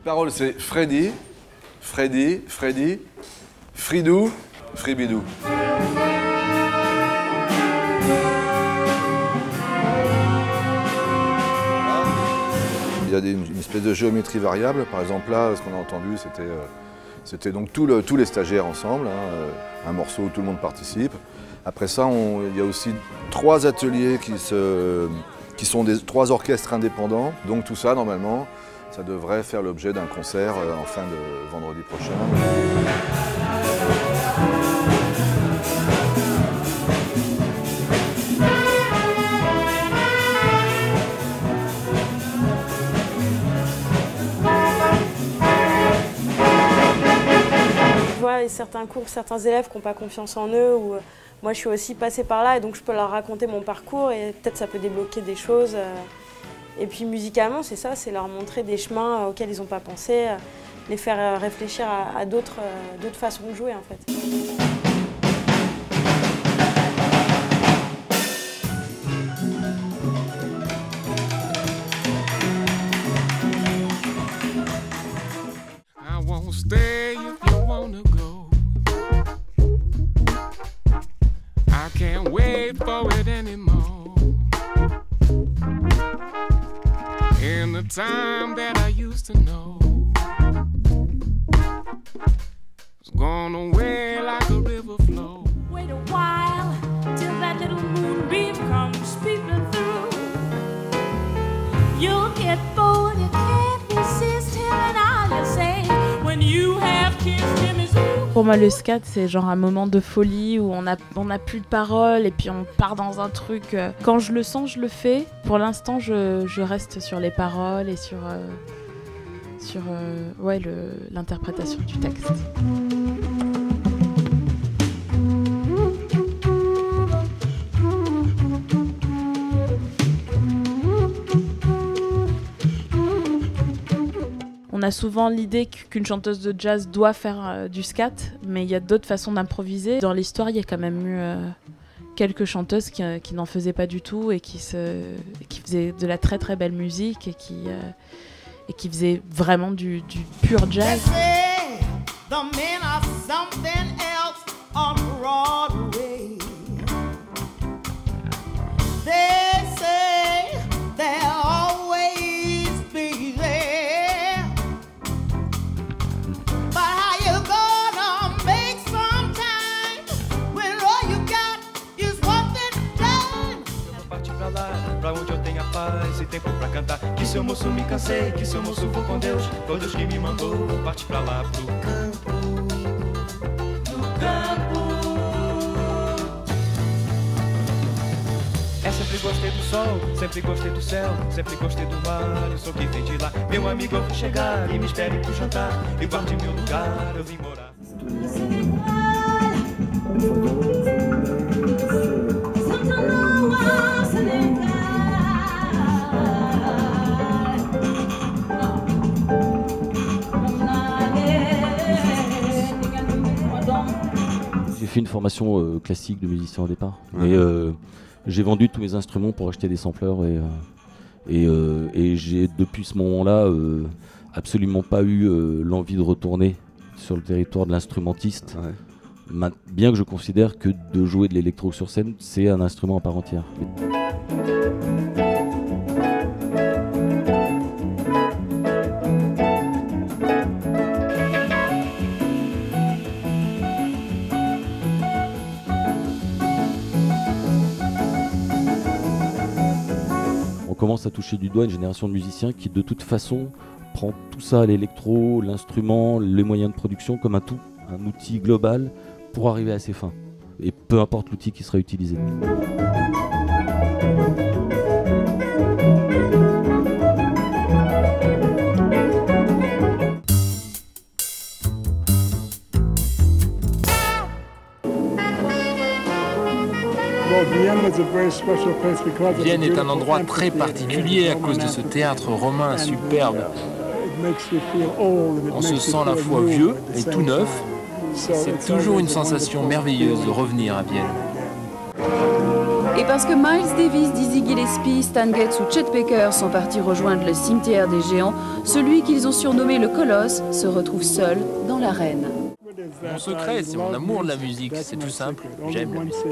paroles, c'est Freddy, Freddy, Freddy, Fridou, Fribidou. Il y a une espèce de géométrie variable. Par exemple, là, ce qu'on a entendu, c'était donc tous les stagiaires ensemble, hein, un morceau où tout le monde participe. Après ça, il y a aussi 3 ateliers qui sont 3 orchestres indépendants. Donc tout ça, normalement, ça devrait faire l'objet d'un concert en fin de vendredi prochain. Je vois certains cours, certains élèves qui n'ont pas confiance en eux, ou moi je suis aussi passée par là et donc je peux leur raconter mon parcours et peut-être ça peut débloquer des choses. Et puis musicalement, c'est ça, c'est leur montrer des chemins auxquels ils n'ont pas pensé, les faire réfléchir à d'autres façons de jouer en fait. Can't wait for it anymore. In the time that I used to know, it's gone away like a river flow. Wait a while till that little moonbeam comes peeping through. You'll get bored, you can't resist him, and all you say when you have kissed him is Pour moi, le scat, c'est genre un moment de folie où on a plus de paroles et puis on part dans un truc. Quand je le sens, je le fais. Pour l'instant, je reste sur les paroles et sur l'interprétation du texte. On a souvent l'idée qu'une chanteuse de jazz doit faire du scat, mais il y a d'autres façons d'improviser. Dans l'histoire, il y a quand même eu quelques chanteuses qui n'en faisaient pas du tout et qui faisaient de la très très belle musique et qui faisaient vraiment du pur jazz. Pra onde eu tenha paz e tempo pra cantar. Que seu moço me cansei, que seu moço vou com Deus. Foi Deus que me mandou partir pra lá pro campo. No campo. Sempre gostei do sol, sempre gostei do céu, sempre gostei do mar. Eu sou quem vem de lá. Meu amigo, eu vou chegar e me espere pro jantar. E guarde meu lugar, eu vim morar. J'ai fait une formation classique de musicien au départ, mais j'ai vendu tous mes instruments pour acheter des sampleurs et j'ai depuis ce moment-là absolument pas eu l'envie de retourner sur le territoire de l'instrumentiste, bien que je considère que de jouer de l'électro sur scène, c'est un instrument à part entière. On commence à toucher du doigt une génération de musiciens qui de toute façon prend tout ça, l'électro, l'instrument, les moyens de production comme un tout, un outil global pour arriver à ses fins. Et peu importe l'outil qui sera utilisé. Vienne est un endroit très particulier à cause de ce théâtre romain superbe. On se sent à la fois vieux et tout neuf. C'est toujours une sensation merveilleuse de revenir à Vienne. Et parce que Miles Davis, Dizzy Gillespie, Stan Getz ou Chet Baker sont partis rejoindre le cimetière des géants, celui qu'ils ont surnommé le Colosse se retrouve seul dans l'arène. Mon secret, c'est mon amour de la musique. C'est tout simple. J'aime la musique.